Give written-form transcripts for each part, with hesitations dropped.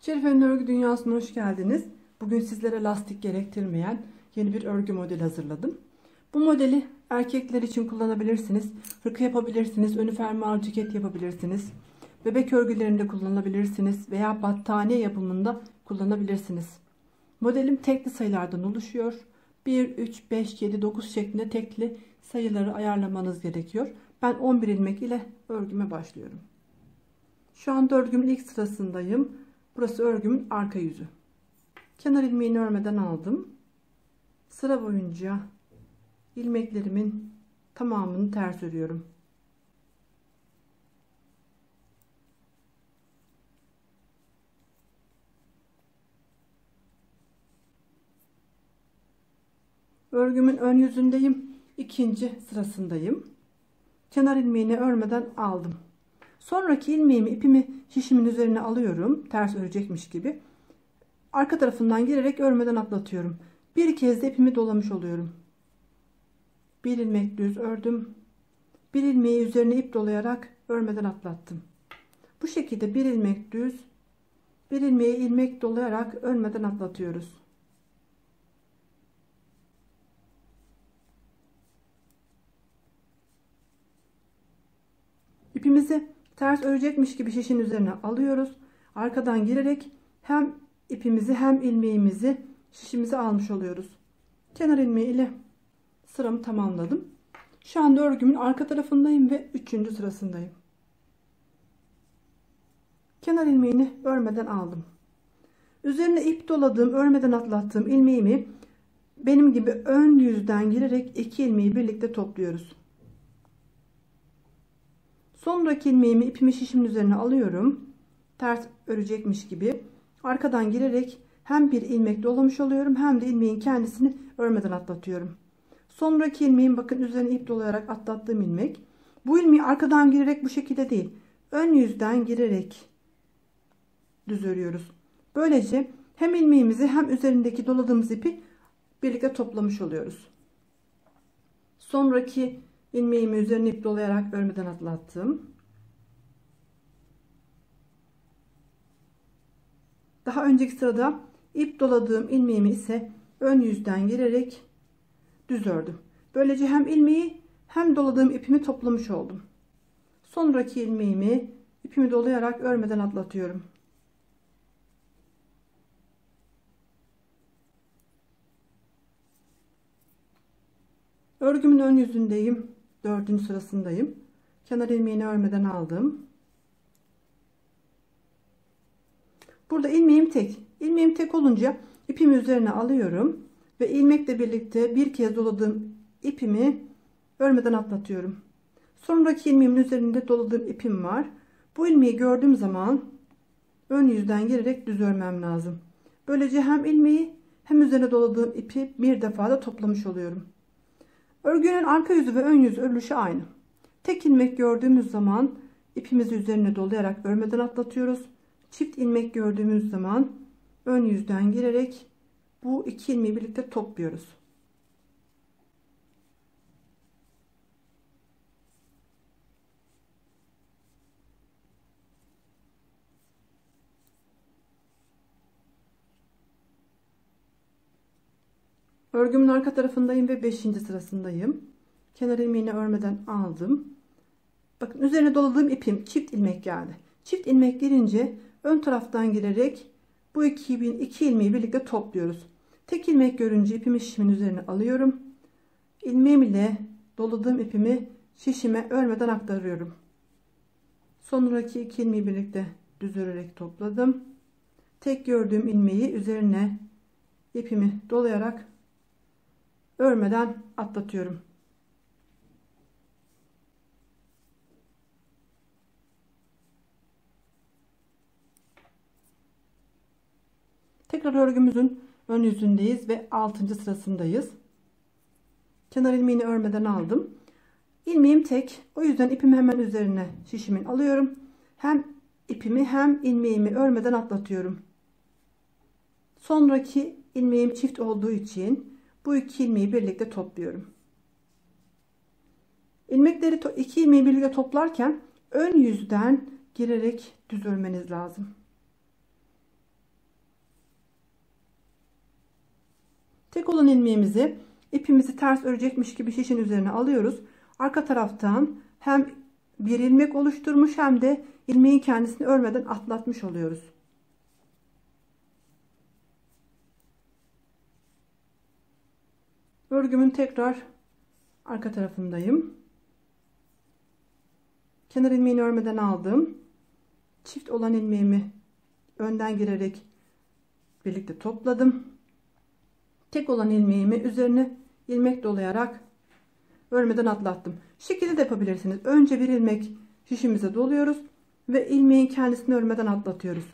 Şerife'nin örgü dünyasına hoş geldiniz. Bugün sizlere lastik gerektirmeyen yeni bir örgü modeli hazırladım. Bu modeli erkekler için kullanabilirsiniz. Hırka yapabilirsiniz. Önü fermuar ceket yapabilirsiniz. Bebek örgülerinde kullanabilirsiniz. Veya battaniye yapımında kullanabilirsiniz. Modelim tekli sayılardan oluşuyor. 1, 3, 5, 7, 9 şeklinde tekli sayıları ayarlamanız gerekiyor. Ben 11 ilmek ile örgüme başlıyorum. Şu anda örgümün ilk sırasındayım. Burası örgümün arka yüzü. Kenar ilmeğini örmeden aldım. Sıra boyunca ilmeklerimin tamamını ters örüyorum. Örgümün ön yüzündeyim. İkinci sırasındayım. Kenar ilmeğini örmeden aldım. Sonraki ilmeğimi ipimi şişimin üzerine alıyorum. Ters örecekmiş gibi. Arka tarafından girerek örmeden atlatıyorum. Bir kez de ipimi dolamış oluyorum. Bir ilmek düz ördüm. Bir ilmeği üzerine ip dolayarak örmeden atlattım. Bu şekilde bir ilmek düz, bir ilmeği ilmek dolayarak örmeden atlatıyoruz. İpimizi ters örecekmiş gibi şişin üzerine alıyoruz. Arkadan girerek hem ipimizi hem ilmeğimizi şişimize almış oluyoruz. Kenar ilmeği ile sıramı tamamladım. Şu anda örgümün arka tarafındayım ve 3. sırasındayım. Kenar ilmeğini örmeden aldım. Üzerine ip doladığım, örmeden atlattığım ilmeğimi benim gibi ön yüzden girerek 2 ilmeği birlikte topluyoruz. Sonraki ilmeğimi ipimi şişimin üzerine alıyorum. Ters örecekmiş gibi. Arkadan girerek hem bir ilmek dolamış oluyorum hem de ilmeğin kendisini örmeden atlatıyorum. Sonraki ilmeğim bakın üzerine ip dolayarak atlattığım ilmek. Bu ilmeği arkadan girerek bu şekilde değil, ön yüzden girerek düz örüyoruz. Böylece hem ilmeğimizi hem üzerindeki doladığımız ipi birlikte toplamış oluyoruz. Sonraki ilmeğimi üzerine ip dolayarak örmeden atlattım. Daha önceki sırada ip doladığım ilmeğimi ise ön yüzden girerek düz ördüm. Böylece hem ilmeği hem doladığım ipimi toplamış oldum. Sonraki ilmeğimi ipimi dolayarak örmeden atlatıyorum. Örgümün ön yüzündeyim. 4. sırasındayım. Kenar ilmeğini örmeden aldım. Burada ilmeğim tek. İlmeğim tek olunca ipimi üzerine alıyorum ve ilmekle birlikte bir kez doladığım ipimi örmeden atlatıyorum. Sonraki ilmeğimin üzerinde doladığım ipim var. Bu ilmeği gördüğüm zaman ön yüzden girerek düz örmem lazım. Böylece hem ilmeği hem üzerine doladığım ipi bir defada toplamış oluyorum. Örgünün arka yüzü ve ön yüzü örülüşü aynı. Tek ilmek gördüğümüz zaman ipimizi üzerine dolayarak örmeden atlatıyoruz. Çift ilmek gördüğümüz zaman ön yüzden girerek bu iki ilmeği birlikte topluyoruz. Örgümün arka tarafındayım ve 5. sırasındayım. Kenar ilmeğini örmeden aldım. Bakın üzerine doladığım ipim çift ilmek geldi. Çift ilmek gelince ön taraftan girerek bu iki ilmeği birlikte topluyoruz. Tek ilmek görünce ipimi şişimin üzerine alıyorum. İlmeğim ile doladığım ipimi şişime örmeden aktarıyorum. Sonraki iki ilmeği birlikte düz örerek topladım. Tek gördüğüm ilmeği üzerine ipimi dolayarak örmeden atlatıyorum. Tekrar örgümüzün ön yüzündeyiz ve 6. sırasındayız. Kenar ilmeğini örmeden aldım. İlmeğim tek. O yüzden ipimi hemen üzerine şişimin alıyorum. Hem ipimi hem ilmeğimi örmeden atlatıyorum. Sonraki ilmeğim çift olduğu için bu iki ilmeği birlikte topluyorum. İlmekleri iki ilmeği birlikte toplarken ön yüzden girerek düz örmeniz lazım. olan ilmeğimizi ipimizi ters örecekmiş gibi şişin üzerine alıyoruz. Arka taraftan hem bir ilmek oluşturmuş hem de ilmeğin kendisini örmeden atlatmış oluyoruz. Örgümün tekrar arka tarafındayım. Kenar ilmeğini örmeden aldım. Çift olan ilmeğimi önden girerek birlikte topladım. Tek olan ilmeğimi üzerine ilmek dolayarak örmeden atlattım. Şu şekilde de yapabilirsiniz. Önce bir ilmek şişimize doluyoruz ve ilmeğin kendisini örmeden atlatıyoruz.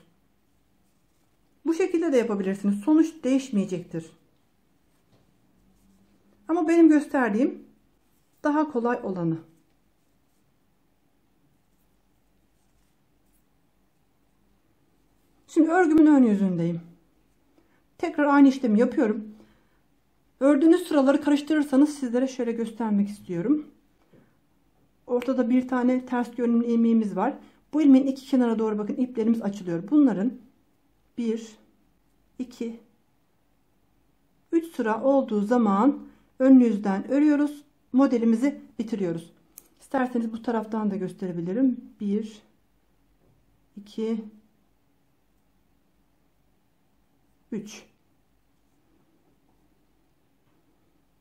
Bu şekilde de yapabilirsiniz. Sonuç değişmeyecektir. Ama benim gösterdiğim daha kolay olanı. Şimdi örgümün ön yüzündeyim. Tekrar aynı işlemi yapıyorum. Ördüğünüz sıraları karıştırırsanız sizlere şöyle göstermek istiyorum. Ortada bir tane ters görünümlü ilmeğimiz var. Bu ilmeğin iki kenara doğru bakın iplerimiz açılıyor. Bunların 1, 2, 3 sıra olduğu zaman ön yüzden örüyoruz. Modelimizi bitiriyoruz. İsterseniz bu taraftan da gösterebilirim. 1, 2, 3.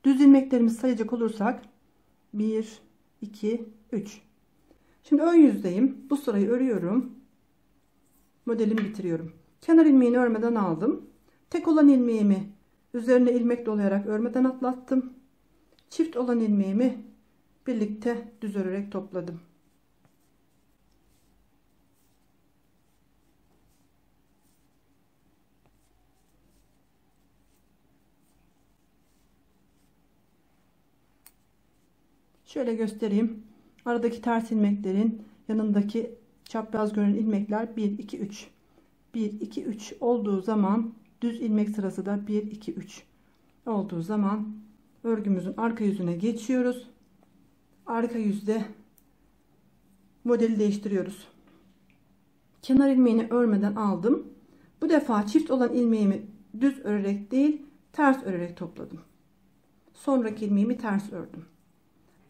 Düz ilmeklerimizi sayacak olursak 1, 2, 3. Şimdi ön yüzdeyim. Bu sırayı örüyorum. Modelimi bitiriyorum. Kenar ilmeğini örmeden aldım. Tek olan ilmeğimi üzerine ilmek dolayarak örmeden atlattım. Çift olan ilmeğimi birlikte düz örerek topladım. Şöyle göstereyim. Aradaki ters ilmeklerin yanındaki çapraz görünen ilmekler 1, 2, 3. 1, 2, 3 olduğu zaman düz ilmek sırası da 1, 2, 3 olduğu zaman örgümüzün arka yüzüne geçiyoruz. Arka yüzde modeli değiştiriyoruz. Kenar ilmeğini örmeden aldım. Bu defa çift olan ilmeğimi düz örerek değil ters örerek topladım. Sonraki ilmeğimi ters ördüm.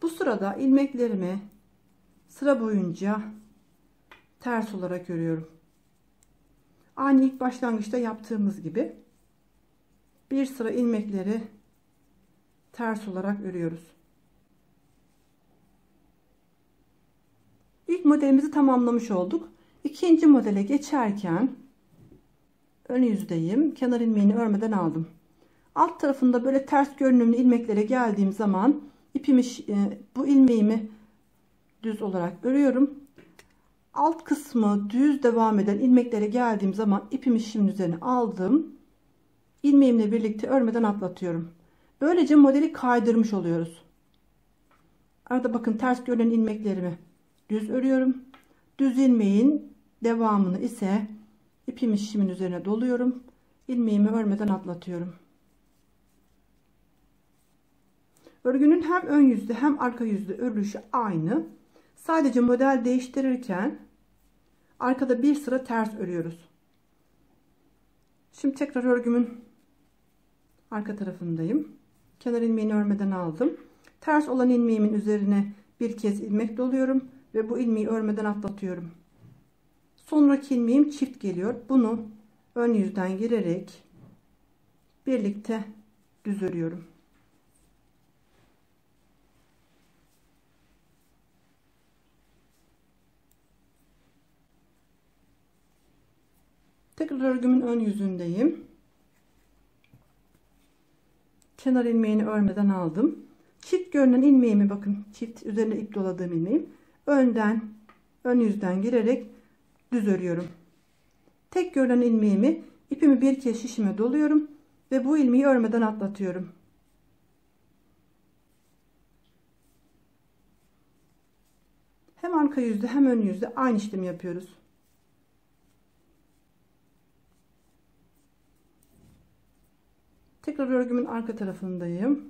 Bu sırada ilmeklerimi sıra boyunca ters olarak örüyorum. Aynı ilk başlangıçta yaptığımız gibi bir sıra ilmekleri ters olarak örüyoruz. İlk modelimizi tamamlamış olduk. İkinci modele geçerken ön yüzdeyim. Kenar ilmeğini örmeden aldım. Alt tarafında böyle ters görünümlü ilmeklere geldiğim zaman ipimi bu ilmeğimi düz olarak örüyorum. Alt kısmı düz devam eden ilmeklere geldiğim zaman ipimi şimdi üzerine aldım. İlmeğimle birlikte örmeden atlatıyorum. Böylece modeli kaydırmış oluyoruz. Arada bakın ters görünen ilmeklerimi düz örüyorum. Düz ilmeğin devamını ise ipimi şimin üzerine doluyorum. İlmeğimi örmeden atlatıyorum. Örgünün hem ön yüzde hem arka yüzde örülüşü aynı. Sadece model değiştirirken arkada bir sıra ters örüyoruz. Şimdi tekrar örgümün arka tarafındayım. Kenar ilmeğini örmeden aldım. Ters olan ilmeğimin üzerine bir kez ilmek doluyorum ve bu ilmeği örmeden atlatıyorum. Sonraki ilmeğim çift geliyor. Bunu ön yüzden girerek birlikte düz örüyorum. Tekrar örgümün ön yüzündeyim. Kenar ilmeğini örmeden aldım. Çift görünen ilmeğimi bakın, çift üzerine ip doladığım ilmeğim ön yüzden girerek düz örüyorum. Tek görünen ilmeğimi ipimi bir kez şişime doluyorum ve bu ilmeği örmeden atlatıyorum. Hem arka yüzde hem ön yüzde aynı işlemi yapıyoruz. Tekrar örgümün arka tarafındayım.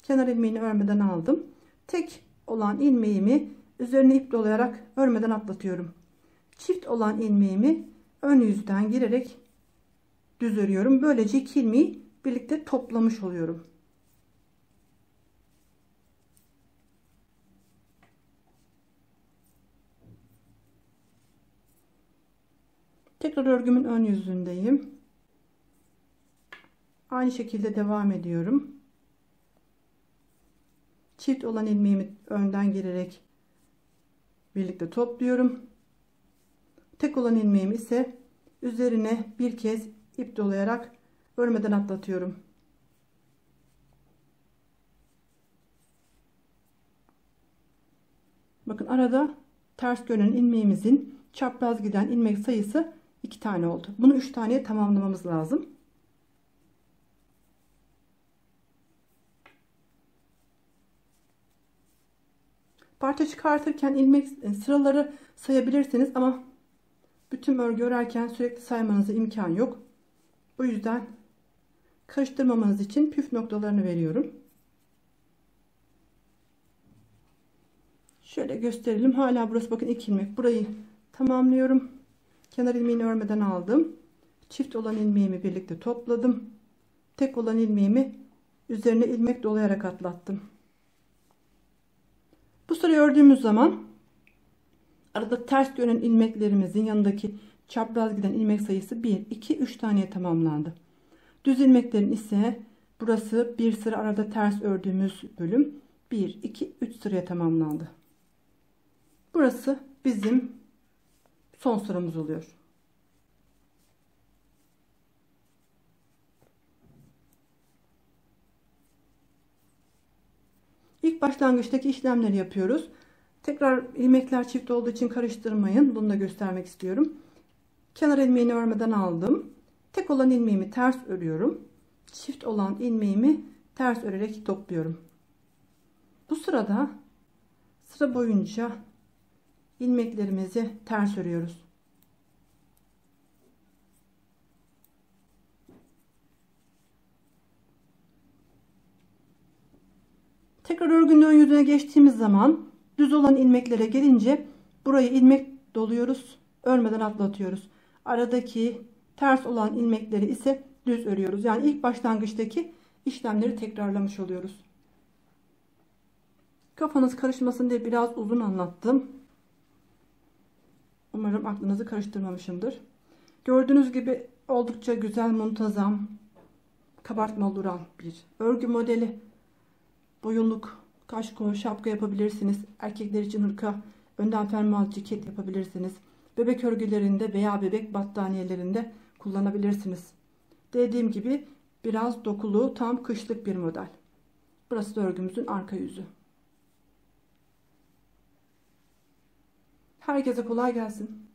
Kenar ilmeğini örmeden aldım. Tek olan ilmeğimi üzerine ip dolayarak örmeden atlatıyorum. Çift olan ilmeğimi ön yüzden girerek düz örüyorum. Böylece iki ilmeği birlikte toplamış oluyorum. Tekrar örgümün ön yüzündeyim. Aynı şekilde devam ediyorum. Çift olan ilmeğimi önden girerek birlikte topluyorum. Tek olan ilmeğimi ise üzerine bir kez ip dolayarak örmeden atlatıyorum. Bakın arada ters dönen ilmeğimizin çapraz giden ilmek sayısı 2 tane oldu. Bunu 3 taneye tamamlamamız lazım. Parça çıkartırken ilmek sıraları sayabilirsiniz ama bütün örgü örerken sürekli saymanıza imkan yok. O yüzden karıştırmamanız için püf noktalarını veriyorum. Şöyle gösterelim. Hala burası bakın 2 ilmek. Burayı tamamlıyorum. Kenar ilmeğini örmeden aldım. Çift olan ilmeğimi birlikte topladım. Tek olan ilmeğimi üzerine ilmek dolayarak atlattım. Bu sırayı ördüğümüz zaman arada ters dönen ilmeklerimizin yanındaki çapraz giden ilmek sayısı 1, 2, 3 taneye tamamlandı. Düz ilmeklerin ise burası bir sıra arada ters ördüğümüz bölüm 1, 2, 3 sıraya tamamlandı. Burası bizim son sıramız oluyor. İlk başlangıçtaki işlemleri yapıyoruz. Tekrar ilmekler çift olduğu için karıştırmayın. Bunu da göstermek istiyorum. Kenar ilmeğini örmeden aldım. Tek olan ilmeğimi ters örüyorum. Çift olan ilmeğimi ters örerek topluyorum. Bu sırada sıra boyunca ilmeklerimizi ters örüyoruz. Tekrar örgünün ön yüzüne geçtiğimiz zaman düz olan ilmeklere gelince burayı ilmek doluyoruz. Örmeden atlatıyoruz. Aradaki ters olan ilmekleri ise düz örüyoruz. Yani ilk başlangıçtaki işlemleri tekrarlamış oluyoruz. Kafanız karışmasın diye biraz uzun anlattım. Umarım aklınızı karıştırmamışımdır. Gördüğünüz gibi oldukça güzel, muntazam, kabartmalı duran bir örgü modeli. Boyunluk, kaşko, şapka yapabilirsiniz. Erkekler için hırka, önden fermuarlı ceket yapabilirsiniz. Bebek örgülerinde veya bebek battaniyelerinde kullanabilirsiniz. Dediğim gibi biraz dokulu, tam kışlık bir model. Burası da örgümüzün arka yüzü. Herkese kolay gelsin.